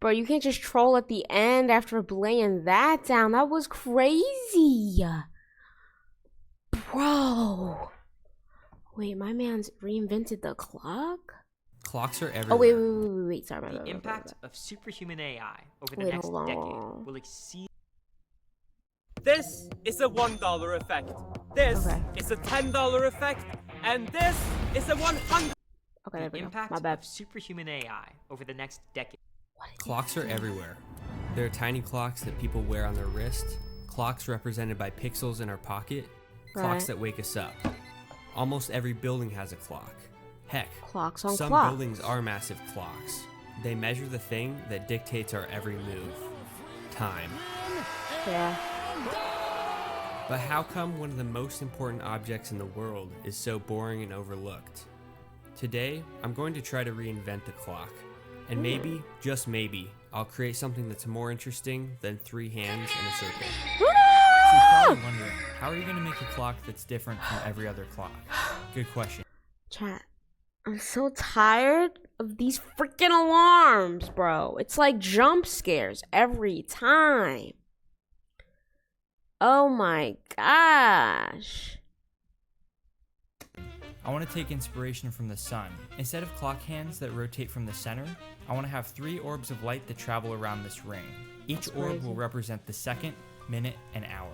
Bro, you can't just troll at the end after laying that down. That was crazy. Bro. Wait, my man's reinvented the clock? Clocks are everywhere. Oh, wait. Sorry, The impact of superhuman AI over the Wait, next hold on. decade will exceed. This is a $1 effect. This Okay. is a $10 effect. And this is a 100. Okay, there The we go. impact My bad. of superhuman AI over the next decade. Clocks are everywhere. There are tiny clocks that people wear on their wrist, clocks represented by pixels in our pocket, clocks that wake us up. Almost every building has a clock. Heck, Clocks on some clocks. buildings are massive clocks. They measure the thing that dictates our every move. Time. Yeah. But how come one of the most important objects in the world is so boring and overlooked? Today, I'm going to try to reinvent the clock. And maybe, just maybe, I'll create something that's more interesting than 3 hands in a circle. So you're probably wondering, how are you going to make a clock that's different from every other clock? Good question. Chat. I'm so tired of these freaking alarms, bro. It's like jump scares every time. Oh my gosh. I want to take inspiration from the sun. Instead of clock hands that rotate from the center, I want to have 3 orbs of light that travel around this ring. Each orb will represent the second, minute, and hour.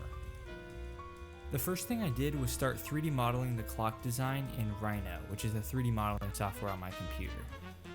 The first thing I did was start 3D modeling the clock design in Rhino, which is the 3D modeling software on my computer.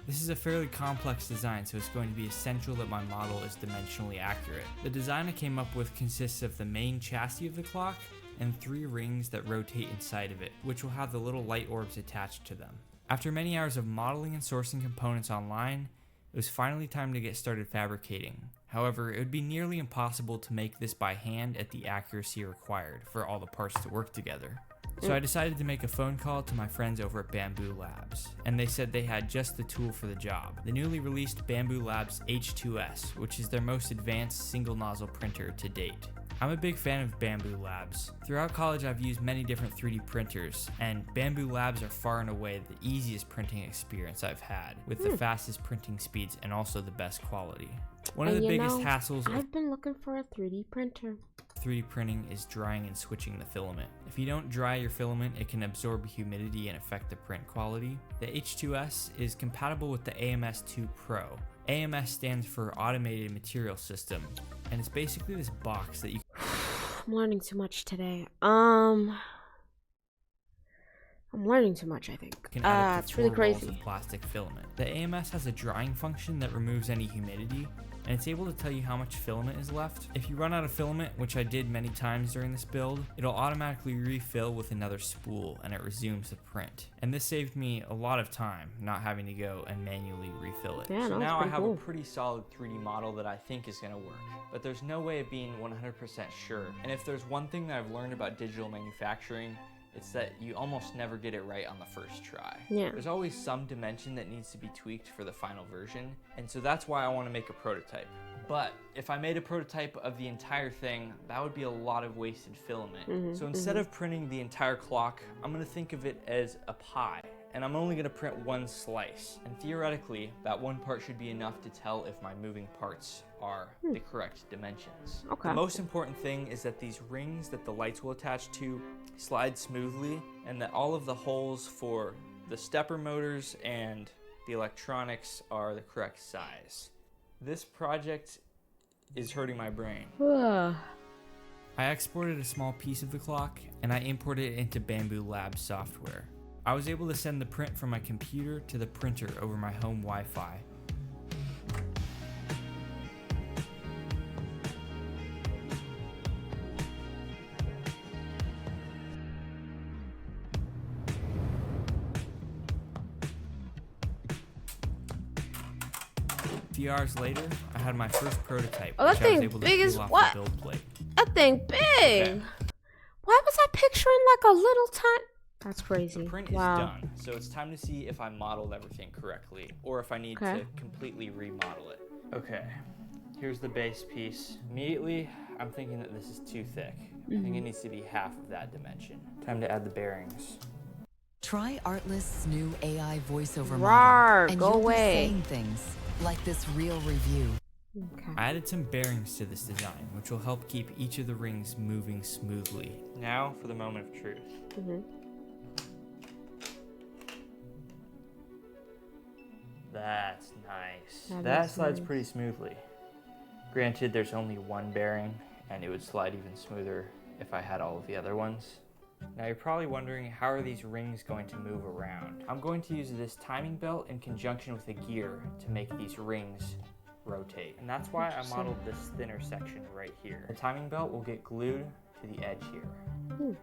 This is a fairly complex design, so it's going to be essential that my model is dimensionally accurate. The design I came up with consists of the main chassis of the clock and 3 rings that rotate inside of it, which will have the little light orbs attached to them. After many hours of modeling and sourcing components online, it was finally time to get started fabricating. However, it would be nearly impossible to make this by hand at the accuracy required for all the parts to work together. So I decided to make a phone call to my friends over at Bamboo Labs, and they said they had just the tool for the job, the newly released Bamboo Labs H2S, which is their most advanced single nozzle printer to date. I'm a big fan of Bamboo Labs. Throughout college I've used many different 3D printers, and Bamboo Labs are far and away the easiest printing experience I've had, with the fastest printing speeds and also the best quality. One of the biggest hassles of I've been looking for a 3D printer. 3D printing is drying and switching the filament. If you don't dry your filament, it can absorb humidity and affect the print quality. The H2S is compatible with the AMS2 Pro. AMS stands for Automated Material System, and it's basically this box that you I'm learning too much today. I'm learning too much, I think. can add up to it's really 4 rolls crazy. of plastic filament. The AMS has a drying function that removes any humidity, and it's able to tell you how much filament is left. If you run out of filament, which I did many times during this build, it'll automatically refill with another spool and it resumes the print. And this saved me a lot of time not having to go and manually refill it. Yeah, So no, now I it's have pretty a cool. pretty solid 3D model that I think is going to work, but there's no way of being 100% sure. And if there's one thing that I've learned about digital manufacturing, it's that you almost never get it right on the first try. Yeah. There's always some dimension that needs to be tweaked for the final version, and so that's why I want to make a prototype. But if I made a prototype of the entire thing, that would be a lot of wasted filament. So instead of printing the entire clock, I'm going to think of it as a pie, and I'm only going to print 1 slice. And theoretically, that 1 part should be enough to tell if my moving parts are the correct dimensions. Okay. The most important thing is that these rings that the lights will attach to slide smoothly, and that all of the holes for the stepper motors and the electronics are the correct size. This project is hurting my brain. Ugh. I exported a small piece of the clock and I imported it into Bamboo Labs software. I was able to send the print from my computer to the printer over my home Wi-Fi. A few hours later, I had my first prototype, Oh, that which I was thing able to big as peel off what? the build plate. That thing big. Okay. Why was I picturing like a little tiny? That's crazy. The print is Wow. done, so it's time to see if I modeled everything correctly, or if I need Okay. to completely remodel it. Okay, here's the base piece. Immediately, I'm thinking that this is too thick. I think it needs to be half of that dimension. Time to add the bearings. Try Artlist's new AI voiceover Rawr, model, and go you'll away. be saying things like this real review. Okay. I added some bearings to this design, which will help keep each of the rings moving smoothly. Now for the moment of truth. That's nice. That slides pretty smoothly. Granted, there's only one bearing, and it would slide even smoother if I had all of the other ones. Now you're probably wondering, how are these rings going to move around? I'm going to use this timing belt in conjunction with a gear to make these rings rotate. And that's why I modeled this thinner section right here. The timing belt will get glued to the edge here.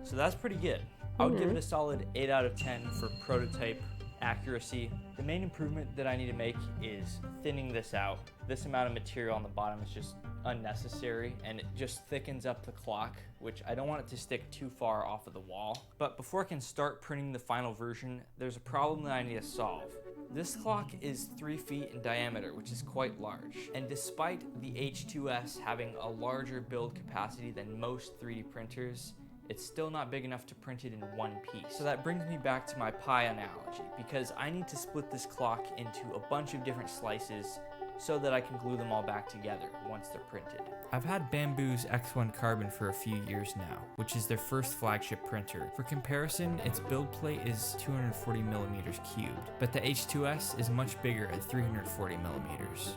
So that's pretty good. I would give it a solid 8 out of 10 for prototype accuracy. The main improvement that I need to make is thinning this out. This amount of material on the bottom is just unnecessary, and it just thickens up the clock, which I don't want it to stick too far off of the wall. But before I can start printing the final version, there's a problem that I need to solve. This clock is 3 feet in diameter, which is quite large. And despite the H2S having a larger build capacity than most 3D printers, it's still not big enough to print it in one piece. So that brings me back to my pie analogy, because I need to split this clock into a bunch of different slices so that I can glue them all back together once they're printed. I've had Bamboo's X1 Carbon for a few years now, which is their first flagship printer. For comparison, its build plate is 240 millimeters cubed, but the H2S is much bigger at 340 millimeters.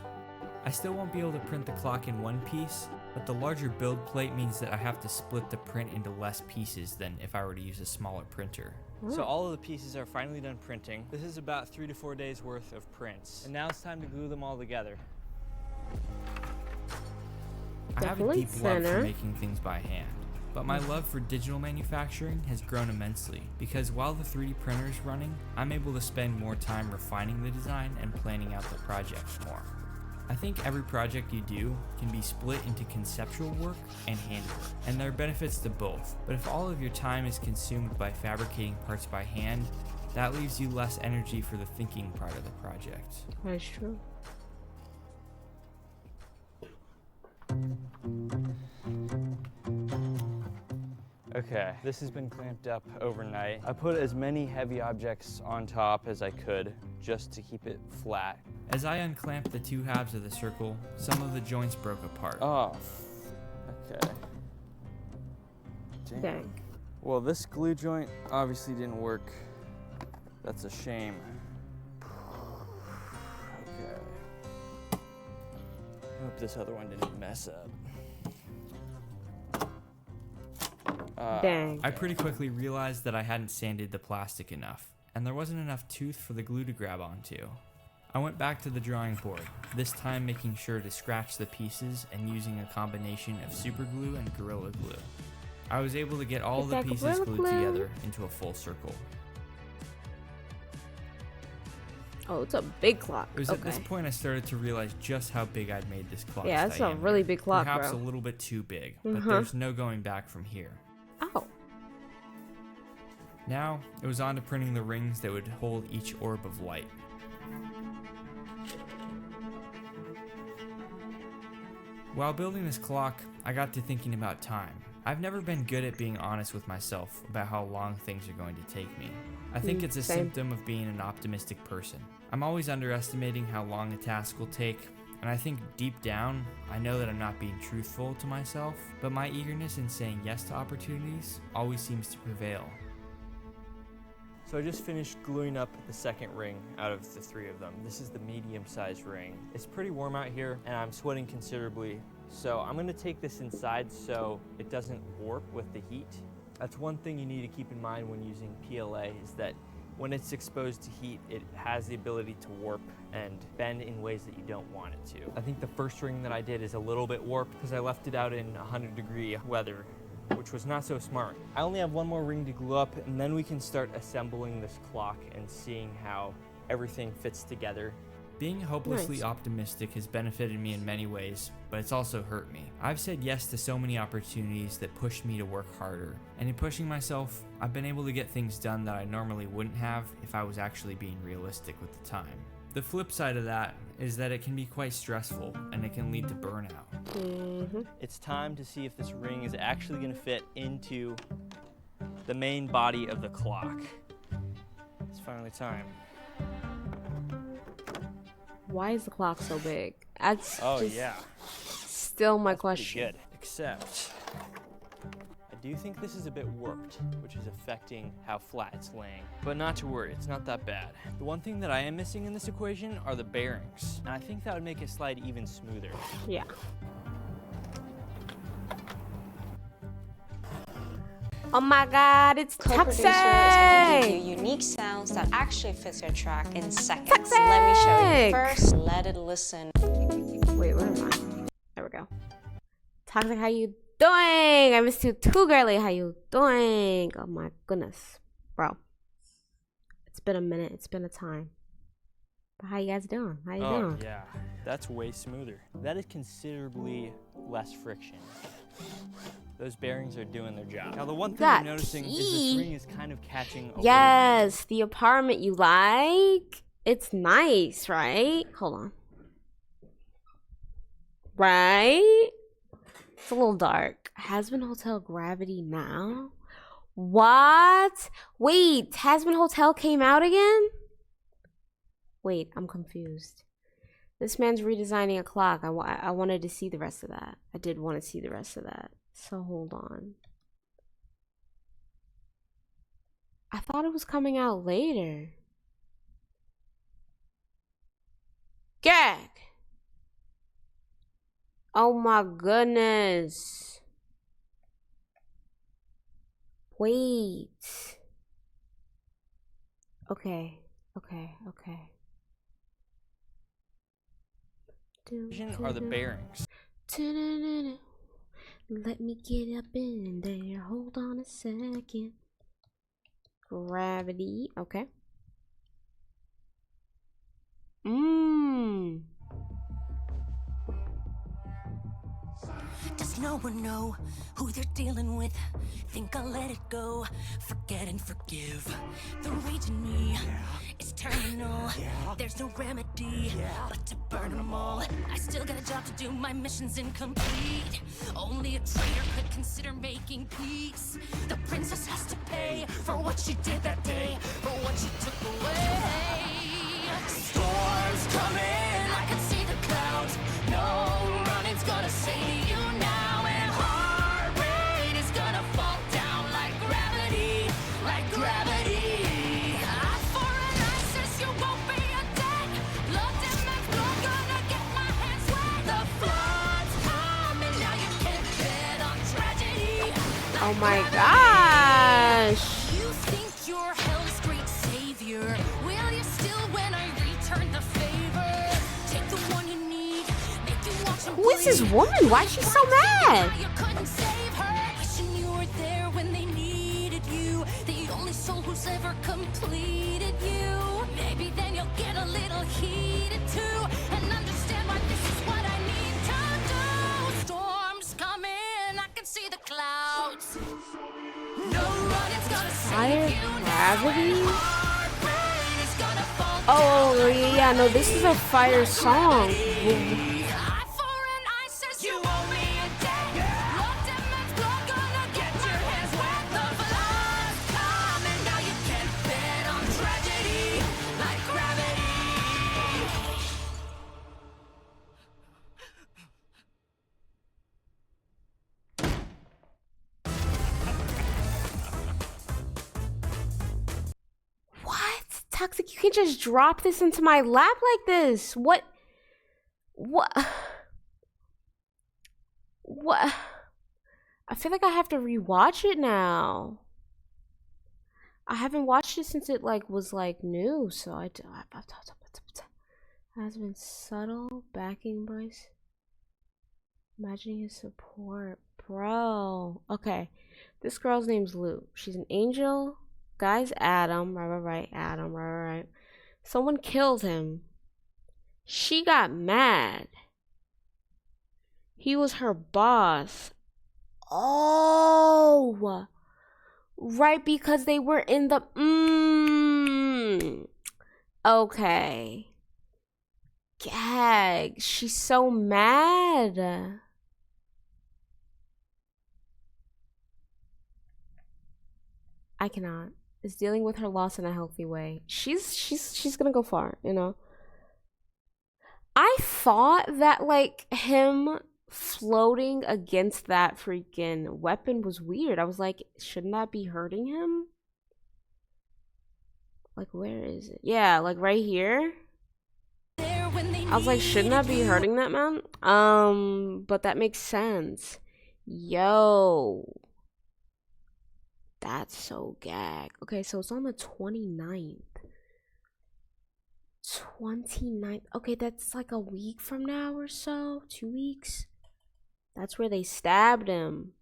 I still won't be able to print the clock in one piece, but the larger build plate means that I have to split the print into less pieces than if I were to use a smaller printer. So all of the pieces are finally done printing. This is about 3 to 4 days worth of prints. And now it's time to glue them all together. I have a Definitely deep love for thinner. making things by hand, but my love for digital manufacturing has grown immensely because while the 3D printer is running, I'm able to spend more time refining the design and planning out the project more. I think every project you do can be split into conceptual work and handiwork, and there are benefits to both. But if all of your time is consumed by fabricating parts by hand, that leaves you less energy for the thinking part of the project. That's true. Okay, this has been clamped up overnight. I put as many heavy objects on top as I could just to keep it flat. As I unclamped the two halves of the circle, some of the joints broke apart. Oh, okay. Dang. Well, this glue joint obviously didn't work. That's a shame. Okay. I hope this other one didn't mess up. Dang. I pretty quickly realized that I hadn't sanded the plastic enough, and there wasn't enough tooth for the glue to grab onto. I went back to the drawing board, this time making sure to scratch the pieces and using a combination of super glue and Gorilla Glue. I was able to get all Is the that pieces Gorilla glued Glue? together into a full circle. Oh, it's a big clock. It was Okay. at this point I started to realize just how big I'd made this clock. Yeah, that's a really big clock, Perhaps bro. a little bit too big, but Uh-huh. there's no going back from here. Oh. Now, it was on to printing the rings that would hold each orb of light. While building this clock, I got to thinking about time. I've never been good at being honest with myself about how long things are going to take me. I think it's a same. symptom of being an optimistic person. I'm always underestimating how long a task will take, and I think deep down, I know that I'm not being truthful to myself, but my eagerness in saying yes to opportunities always seems to prevail. So I just finished gluing up the second ring out of the 3 of them. This is the medium-sized ring. It's pretty warm out here, and I'm sweating considerably. So I'm gonna take this inside so it doesn't warp with the heat. That's one thing you need to keep in mind when using PLA, is that when it's exposed to heat, it has the ability to warp and bend in ways that you don't want it to. I think the first ring that I did is a little bit warped because I left it out in 100-degree weather, which was not so smart. I only have one more ring to glue up, and then we can start assembling this clock and seeing how everything fits together. Being hopelessly Nice. optimistic has benefited me in many ways, but it's also hurt me. I've said yes to so many opportunities that pushed me to work harder, and in pushing myself, I've been able to get things done that I normally wouldn't have if I was actually being realistic with the time. The flip side of that is that it can be quite stressful and it can lead to burnout. It's time to see if this ring is actually going to fit into the main body of the clock. It's finally time. Why is the clock so big? That's Yeah. still my That's pretty question. good. Except, I do think this is a bit warped, which is affecting how flat it's laying. But not to worry, it's not that bad. The one thing that I am missing in this equation are the bearings. And I think that would make it slide even smoother. Yeah. Oh my God, it's Co-producer is going to give you toxic. unique sounds that actually fits your track in seconds. Toxic. Let me show you. First, let it listen. Wait, where am I? There we go. Toxic, how you doing? I missed you too, girly. How you doing? Oh my goodness, bro. It's been a minute. It's been a time. But how you guys doing? How you doing? Yeah, that's way smoother. That is considerably less friction. Those bearings are doing their job. Now the one thing That I'm noticing is key. this ring is kind of catching a Yes, the apartment you like. It's nice, right? Hold on. Right? It's a little dark. Hasbin Hotel Gravity now? What? Wait, Hasbin Hotel came out again? Wait, I'm confused. This man's redesigning a clock. I wanted to see the rest of that. I did want to see the rest of that. So hold on. I thought it was coming out later. Gag! Oh my goodness. Wait. Okay. are the bearings. Let me get up in there. Hold on a second. Gravity. Okay. Does no one know who they're dealing with? Think I'll let it go, forget and forgive. The rage in me is terminal. There's no remedy but to burn them all. I still got a job to do, my mission's incomplete. Only a traitor could consider making peace. The princess has to pay for what she did that day, for what she took away. Storms coming, I can see the clouds. No running's gonna save you now, and heart rate is gonna fall down like gravity, like gravity. Eye for an eye says you won't be a dead. Blood and blood gonna get my hands wet. The flood's coming, now you can't bet on tragedy. Oh my gosh. You think you're hell's great savior? Will you still when I return the favor? Take the one you need, make you watch him Who is this bleed. woman? Why is she so mad? You couldn't save her. Wishing you were there when they needed you. The only soul who's ever completed you. Maybe then you'll get a little heated too, and understand why this is what I need to do. Storms coming, I can see the clouds. No running's gonna Fire save you now. gravity? Heart rate is gonna fall Oh, down. yeah, no, this is a fire song. Eye for an eye says you owe me a debt. Blood and man's blood gonna get your hands wet. The flood's coming, now you can't bet on tragedy like gravity. What? Toxic, you can't just drop this into my lap like this. What? I feel like I have to rewatch it now. I haven't watched it since it was new, so has been subtle backing Bryce. Imagining his support, bro. Okay, this girl's name's Lou. She's an angel. Guy's Adam. Right. Adam. Right. Someone killed him. She got mad. He was her boss. Oh, right, because they were in the okay. Gag. She's so mad. I cannot. Is dealing with her loss in a healthy way. She's gonna go far, you know. I thought that like him floating against that freaking weapon was weird. I was like, shouldn't that be hurting him? Like, where is it? Yeah, like right here. I was like, shouldn't that be hurting that man? But that makes sense. Yo. That's so gag. Okay, so it's on the 29th. 29th. Okay, that's like a week from now or so. 2 weeks. That's where they stabbed him.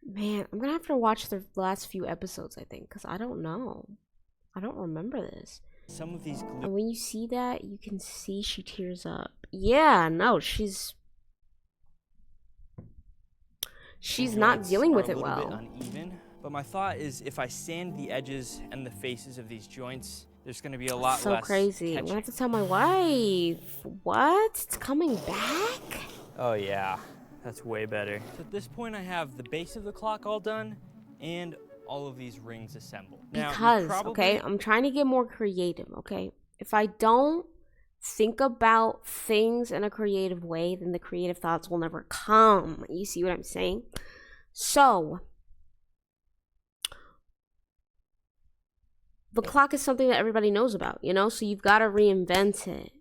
Man, I'm gonna have to watch the last few episodes, I think, because I don't know. I don't remember this. Some of these And when you see that, you can see she tears up. Yeah, no, she's not dealing with it well. Uneven, but my thought is if I sand the edges and the faces of these joints, there's going to be a lot so less crazy. I'm catching. gonna have to tell my wife. What? It's coming back? Oh yeah, that's way better. So at this point I have the base of the clock all done and all of these rings assembled. Now, Because, okay, I'm trying to get more creative, okay? If I don't think about things in a creative way, then the creative thoughts will never come. You see what I'm saying? So, the clock is something that everybody knows about, you know? So you've got to reinvent it.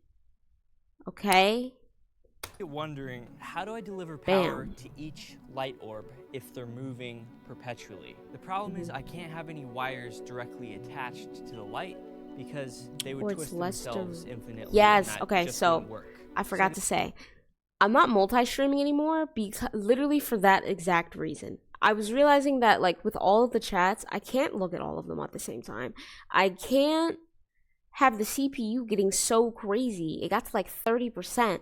Okay? Wondering, how do I deliver power Bam. to each light orb if they're moving perpetually? The problem is I can't have any wires directly attached to the light because they would Or twist it's less themselves infinitely. Yes, and that okay, just so wouldn't work. I forgot to say, I'm not multi-streaming anymore because literally for that exact reason. I was realizing that like with all of the chats, I can't look at all of them at the same time. I can't have the CPU getting so crazy. It got to like 30%.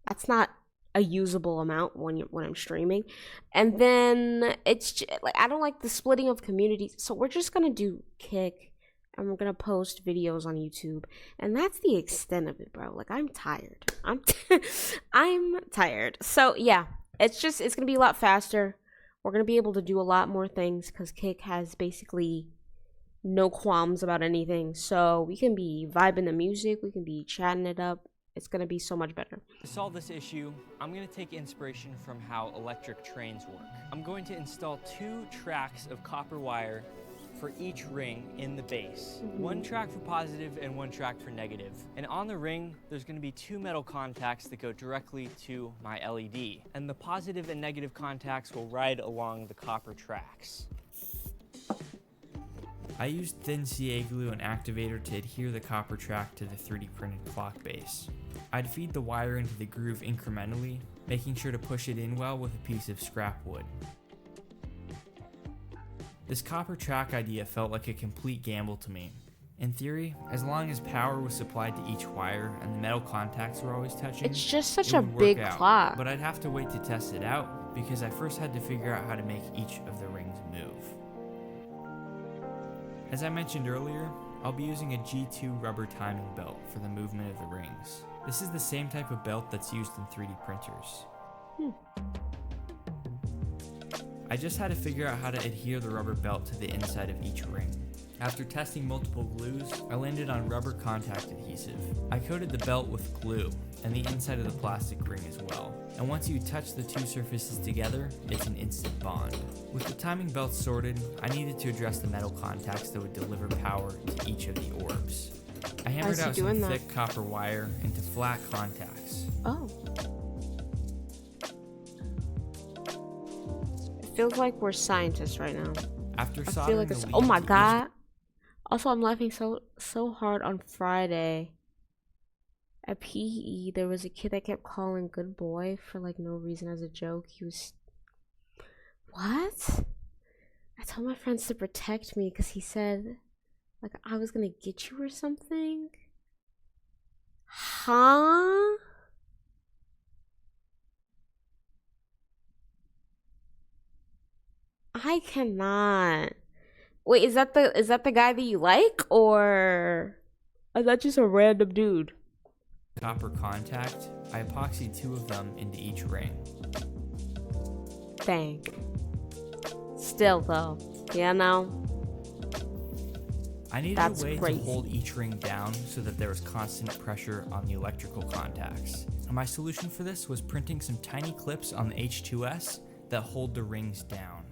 That's not a usable amount when I'm streaming. And then it's like I don't like the splitting of communities. So we're just gonna do Kick and we're gonna post videos on YouTube. And that's the extent of it, bro. Like I'm tired. I'm tired. So yeah, it's gonna be a lot faster. We're gonna be able to do a lot more things because Kick has basically no qualms about anything. So we can be vibing the music, we can be chatting it up. It's gonna be so much better. To solve this issue, I'm going to take inspiration from how electric trains work. I'm going to install 2 tracks of copper wire for each ring in the base. One track for positive and one track for negative. And on the ring, there's going to be 2 metal contacts that go directly to my LED. And the positive and negative contacts will ride along the copper tracks. I used thin CA glue and activator to adhere the copper track to the 3D printed clock base. I'd feed the wire into the groove incrementally, making sure to push it in well with a piece of scrap wood. This copper track idea felt like a complete gamble to me. In theory, as long as power was supplied to each wire and the metal contacts were always touching, It's just such it a would work big out. clock. But I'd have to wait to test it out because I first had to figure out how to make each of the rings move. As I mentioned earlier, I'll be using a G2 rubber timing belt for the movement of the rings. This is the same type of belt that's used in 3D printers. I just had to figure out how to adhere the rubber belt to the inside of each ring. After testing multiple glues, I landed on rubber contact adhesive. I coated the belt with glue and the inside of the plastic ring as well. And once you touch the 2 surfaces together, it's an instant bond. With the timing belt sorted, I needed to address the metal contacts that would deliver power to each of the orbs. I hammered out some thick copper wire into flat contacts. Oh. It feels like we're scientists right now. After I feel soldering like the it's. lead Oh my to each- god. Also, I'm laughing so hard on Friday. At PE, there was a kid that kept calling good boy for like no reason as a joke. He was. What? I told my friends to protect me because he said like I was gonna get you or something. Huh? I cannot. Wait, is that the guy that you like or That's just a random dude. Copper contact, I epoxied 2 of them into each ring. Dang. Still though, you know. I needed That's a way crazy. to hold each ring down so that there was constant pressure on the electrical contacts. And my solution for this was printing some tiny clips on the H2S that hold the rings down.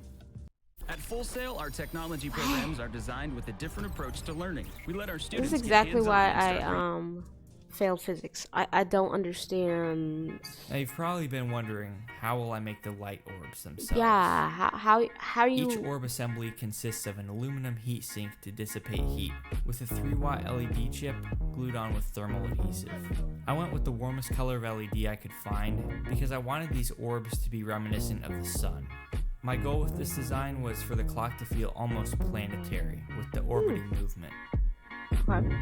At Full Sail, our technology programs are designed with a different approach to learning. We let our students This is get exactly hands-on why and I start failed physics. I don't understand. Now you've probably been wondering, how will I make the light orbs themselves? Yeah, how you? Each orb assembly consists of an aluminum heat sink to dissipate heat, with a 3-watt LED chip glued on with thermal adhesive. I went with the warmest color of LED I could find because I wanted these orbs to be reminiscent of the sun. My goal with this design was for the clock to feel almost planetary with the orbiting movement. Okay.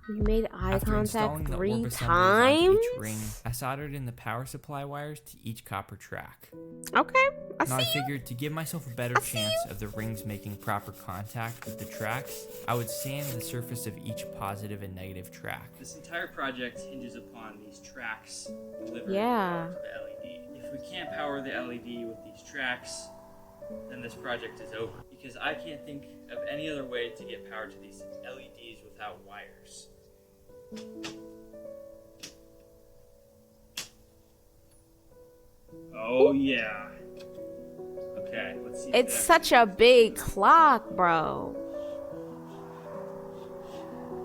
You made eye After installing contact the 3 orb assemblies times? onto each ring, I soldered in the power supply wires to each copper track. Okay, I Now I see. figured to give myself a better chance of the rings making proper contact with the tracks, I would sand the surface of each positive and negative track. This entire project hinges upon these tracks delivering Yeah. power to the LED. If we can't power the LED with these tracks, then this project is over. Because I can't think of any other way to get power to these LEDs without wires. Oh yeah. Okay, let's see. if It's that- such a big clock, bro.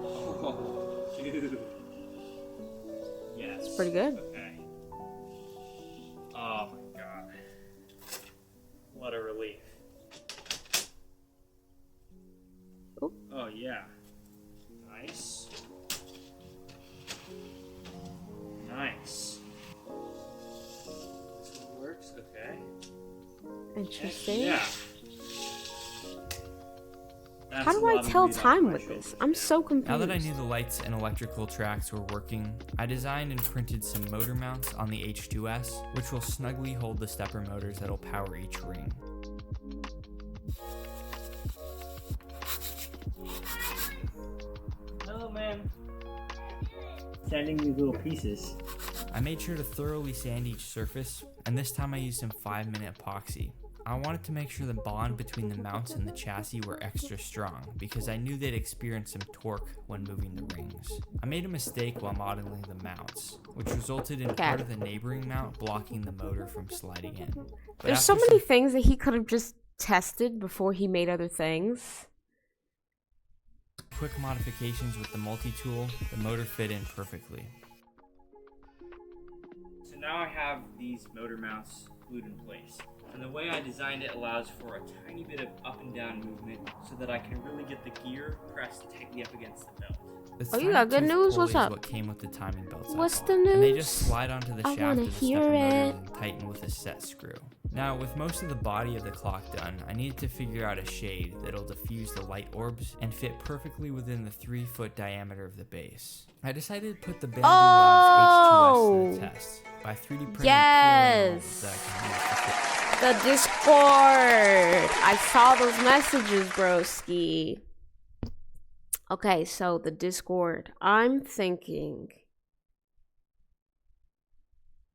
Oh, dude. Yes. It's pretty good. Okay. Oh my god. What a relief. Oop. Oh yeah. Nice. Nice. This one works, okay. Interesting. Yeah. How do I tell time with this? I'm so confused. Now that I knew the lights and electrical tracks were working, I designed and printed some motor mounts on the H2S, which will snugly hold the stepper motors that'll power each ring. Hello, man. Sanding these little pieces. I made sure to thoroughly sand each surface, and this time I used some 5-minute epoxy. I wanted to make sure the bond between the mounts and the chassis were extra strong, because I knew they'd experience some torque when moving the rings. I made a mistake while modeling the mounts, which resulted in part of the neighboring mount blocking the motor from sliding in. But There's so after many things that he could have just tested before he made other things. quick modifications with the multi-tool, the motor fit in perfectly. So now I have these motor mounts glued in place. And the way I designed it allows for a tiny bit of up and down movement so that I can really get the gear pressed tightly up against the belt. This Oh, you tiny got good tooth news? pulley What's is up? what came with the timing belts I What's bought. the And they news? just slide onto the I shaft wanna of the hear stepper motor it. and tighten with a set screw. Now, with most of the body of the clock done, I needed to figure out a shade that'll diffuse the light orbs and fit perfectly within the 3-foot diameter of the base. I decided to put the Bamboo Labs H2S to the test by 3D printing Yes. cooling molds that I can use to fit. The Discord. I saw those messages, broski. Okay, so the Discord. I'm thinking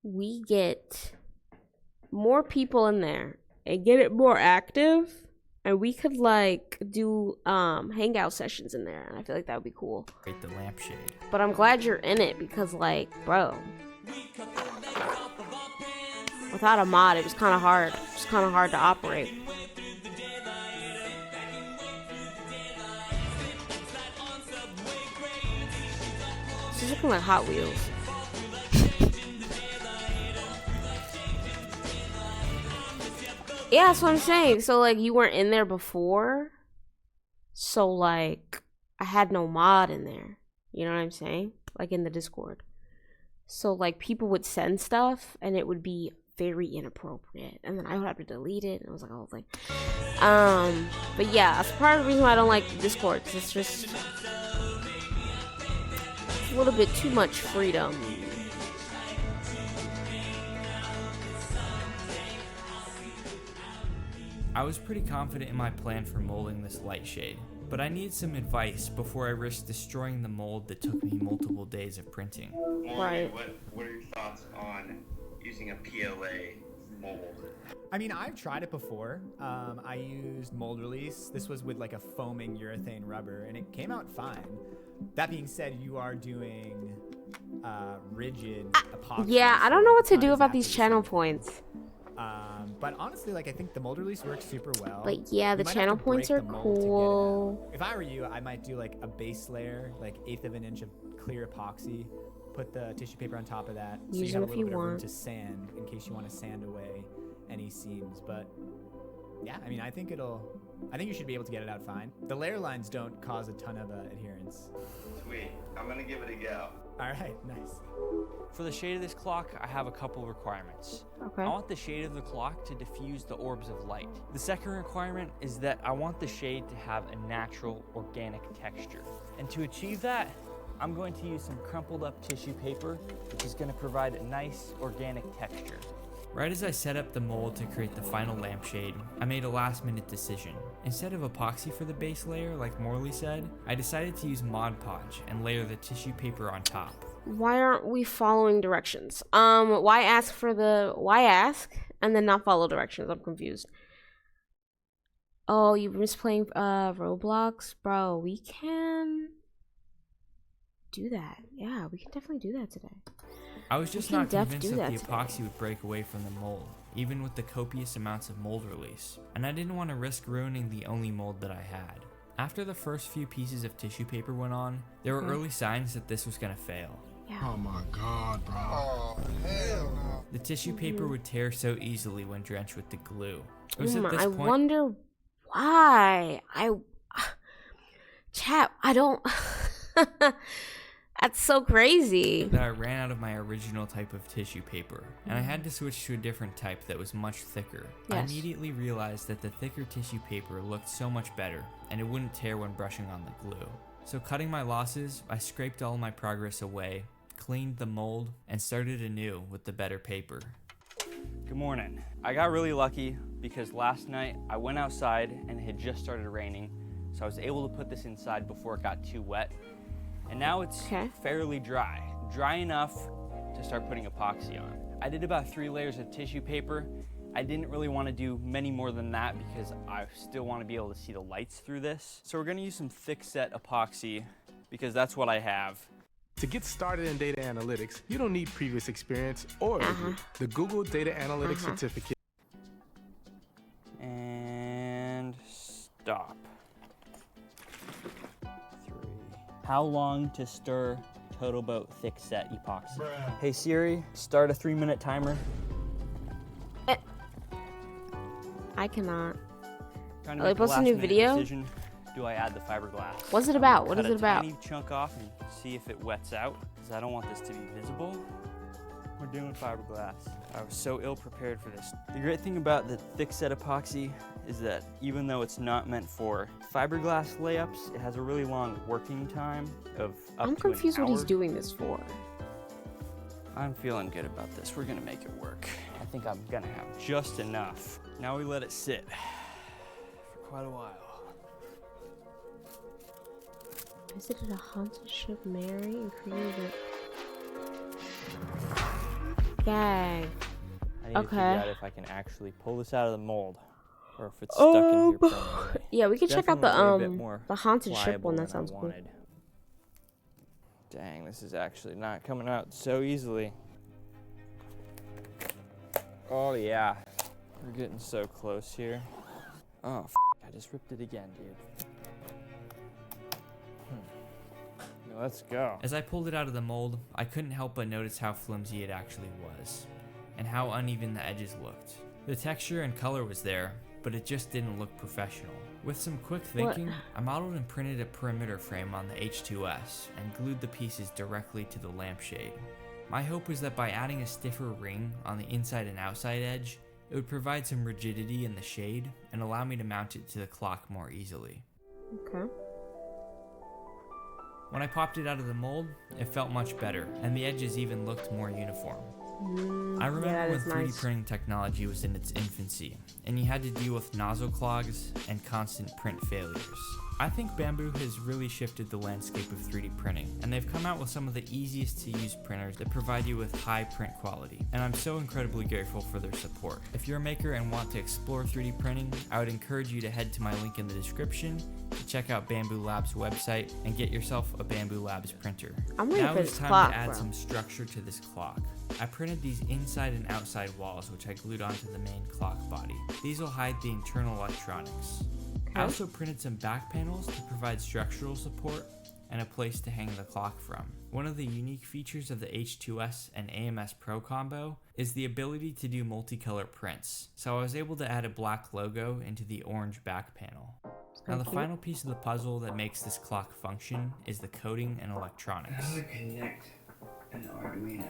we get more people in there and get it more active, and we could like do hangout sessions in there, and I feel like that would be cool. Create the lampshade. But I'm glad you're in it because, like, bro, without a mod, it was kind of hard. It was kind of hard to operate. This is looking like Hot Wheels. Yeah, that's what I'm saying. So, like, you weren't in there before. So, like, I had no mod in there. You know what I'm saying? Like, in the Discord. So, like, people would send stuff, and it would be very inappropriate. And then I would have to delete it, and it was like a whole thing. But yeah, that's part of the reason why I don't like the Discord, because it's just a little bit too much freedom. I was pretty confident in my plan for molding this light shade, but I needed some advice before I risked destroying the mold that took me multiple days of printing. Right. What are your thoughts on using a PLA mold? I mean, I've tried it before. I used mold release. This was with like a foaming urethane rubber, and it came out fine. That being said, you are doing rigid epoxy. Yeah, I don't know what to do about these channel points. But honestly, like I think the mold release works super well. But yeah, the You might have channel to points break are the mold to get it out. cool. If I were you, I might do like a base layer, like 1/8 of an inch of clear epoxy. Put the tissue paper on top of that, so Use you have a them if little you bit of room want. to sand in case you want to sand away any seams. But yeah, I mean, I think you should be able to get it out fine. The layer lines don't cause a ton of adherence. Sweet. I'm gonna give it a go. All right, nice. For the shade of this clock, I have a couple requirements. Okay. I want the shade of the clock to diffuse the orbs of light. The second requirement is that I want the shade to have a natural, organic texture. And to achieve that, I'm going to use some crumpled up tissue paper, which is going to provide a nice, organic texture. Right as I set up the mold to create the final lampshade, I made a last minute decision. Instead of epoxy for the base layer, like Morley said, I decided to use Mod Podge and layer the tissue paper on top. Why aren't we following directions? Why ask and then not follow directions? I'm confused. Oh, you miss playing Roblox? Bro, we can do that. Yeah, we can definitely do that today. I was just We can not def convinced do that the that epoxy would break away from the mold, even with the copious amounts of mold release, and I didn't want to risk ruining the only mold that I had. After the first few pieces of tissue paper went on, there were early signs that this was going to fail. Yeah. Oh my god, bro. Oh, hell no. The tissue paper would tear so easily when drenched with the glue. It was at this I point wonder why. Chat, I don't. That's so crazy. that I ran out of my original type of tissue paper, and I had to switch to a different type that was much thicker. I Yes. immediately realized that the thicker tissue paper looked so much better, and it wouldn't tear when brushing on the glue. So cutting my losses, I scraped all my progress away, cleaned the mold, and started anew with the better paper. Good morning. I got really lucky because last night I went outside and it had just started raining, so I was able to put this inside before it got too wet. And now it's fairly dry enough to start putting epoxy on. I did about 3 layers of tissue paper. I didn't really want to do many more than that because I still want to be able to see the lights through this. So we're going to use some thick set epoxy because that's what I have. To get started in data analytics, you don't need previous experience or a degree. The Google Data Analytics Certificate. And stop. 3. How long to stir Total Boat thick set epoxy? Bruh. Hey Siri, start a 3-minute timer. I cannot. Trying to Are they make a posting a new last-minute video? decision. Do I add the fiberglass? What's it I'm about? gonna What cut is it about? a tiny chunk off and see if it wets out, because I don't want this to be visible. We're doing fiberglass. I was so ill prepared for this. The great thing about the thick set epoxy is that even though it's not meant for fiberglass layups, it has a really long working time of up I'm to confused an what he's hour. doing this for. I'm feeling good about this. We're gonna make it work. I think I'm gonna have just enough. Now we let it sit for quite a while. Visited a haunted ship, Mary, and created it. Gag. I need to figure Okay. out if I can actually pull this out of the mold, or if it's stuck in here permanently. Yeah, we can check out Definitely a bit more the haunted ship pliable one. than That I sounds cool. wanted. Dang, this is actually not coming out so easily. Oh yeah, we're getting so close here. Oh, I just ripped it again, dude. Let's go. As I pulled it out of the mold, I couldn't help but notice how flimsy it actually was, and how uneven the edges looked. The texture and color was there, but it just didn't look professional. With some quick thinking, I modeled and printed a perimeter frame on the H2S and glued the pieces directly to the lampshade. My hope was that by adding a stiffer ring on the inside and outside edge, it would provide some rigidity in the shade and allow me to mount it to the clock more easily. Okay. When I popped it out of the mold, it felt much better, and the edges even looked more uniform. I remember yeah, when that is 3D nice. printing technology was in its infancy, and you had to deal with nozzle clogs and constant print failures. I think Bamboo has really shifted the landscape of 3D printing, and they've come out with some of the easiest to use printers that provide you with high print quality, and I'm so incredibly grateful for their support. If you're a maker and want to explore 3D printing, I would encourage you to head to my link in the description to check out Bamboo Labs' website and get yourself a Bamboo Labs printer. I'm waiting Now for it's this time clock, to add bro. some structure to this clock. I printed these inside and outside walls, which I glued onto the main clock body. These will hide the internal electronics. I also printed some back panels to provide structural support and a place to hang the clock from. One of the unique features of the H2S and AMS Pro combo is the ability to do multicolor prints, so I was able to add a black logo into the orange back panel. Now the final piece of the puzzle that makes this clock function is the coding and electronics. How do I connect an Arduino?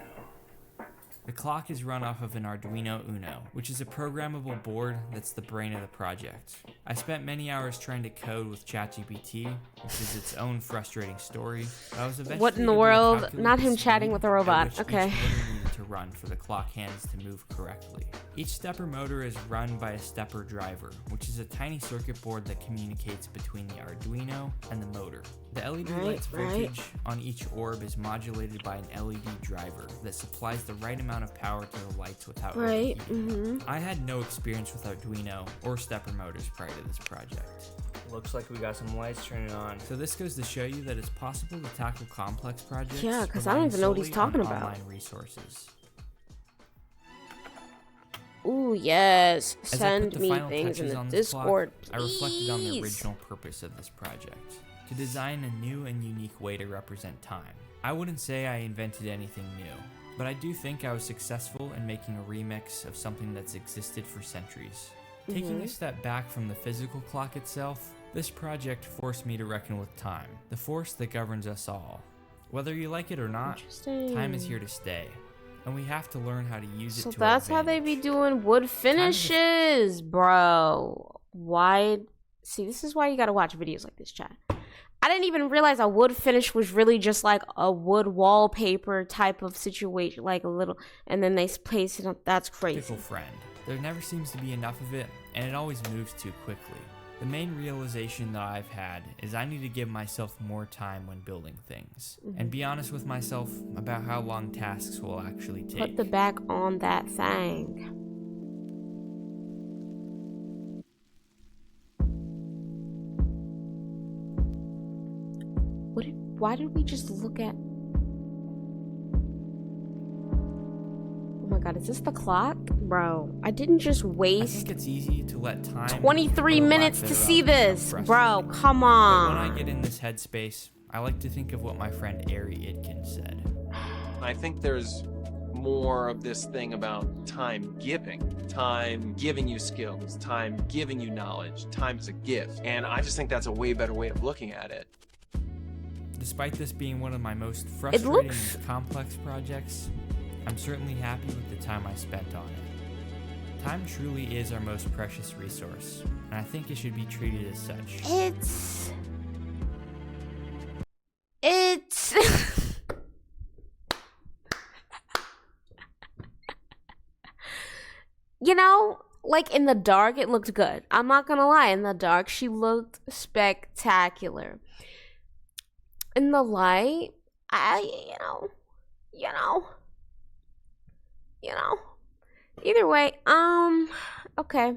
The clock is run off of an Arduino Uno, which is a programmable board that's the brain of the project. I spent many hours trying to code with ChatGPT, which is its own frustrating story, but I was eventually What in the able to world? calculate Not the him speed chatting with a at robot. which Okay. each motor needed to run for the clock hands to move correctly. Each stepper motor is run by a stepper driver, which is a tiny circuit board that communicates between the Arduino and the motor. The LED light's voltage on each orb is modulated by an LED driver that supplies the right amount of power to the lights without overheating. I had no experience with Arduino or stepper motors prior to this project. Looks like we got some lights turning on. So this goes to show you that it's possible to tackle complex projects. Yeah, 'cause I don't even know what he's relying talking solely on about. Online resources. Ooh, yes. As I Send put the me final things in touches the on this clock, Discord, I reflected on the please. original purpose of this project, to design a new and unique way to represent time. I wouldn't say I invented anything new, but I do think I was successful in making a remix of something that's existed for centuries. Taking a step back from the physical clock itself, this project forced me to reckon with time, the force that governs us all. Whether you like it or not, time is here to stay, and we have to learn how to use it So to that's our how they advantage. be doing wood finishes, bro. Why? See, this is why you gotta watch videos like this, chat. I didn't even realize a wood finish was really just like a wood wallpaper type of situation, like a little, and then they place it on. That's crazy. Fickle friend. There never seems to be enough of it, and it always moves too quickly. The main realization that I've had is I need to give myself more time when building things, and be honest with myself about how long tasks will actually take. Put the back on that thing. Why did we just look at? Oh my god, is this the clock? Bro, I didn't just I waste think it's easy to let time 23 or lack minutes to thereof see become this. Bro, frustrating. come But when I on. get in this headspace, I like to think of what my friend Ari Idkin said. I think there's more of this thing about time giving you skills, time giving you knowledge, time is a gift. And I just think that's a way better way of looking at it. Despite this being one of my most frustrating looks- and complex projects, I'm certainly happy with the time I spent on it. Time truly is our most precious resource, and I think it should be treated as such. It's you know, like in the dark it looked good. I'm not gonna lie, in the dark she looked spectacular. In the light, either way, okay.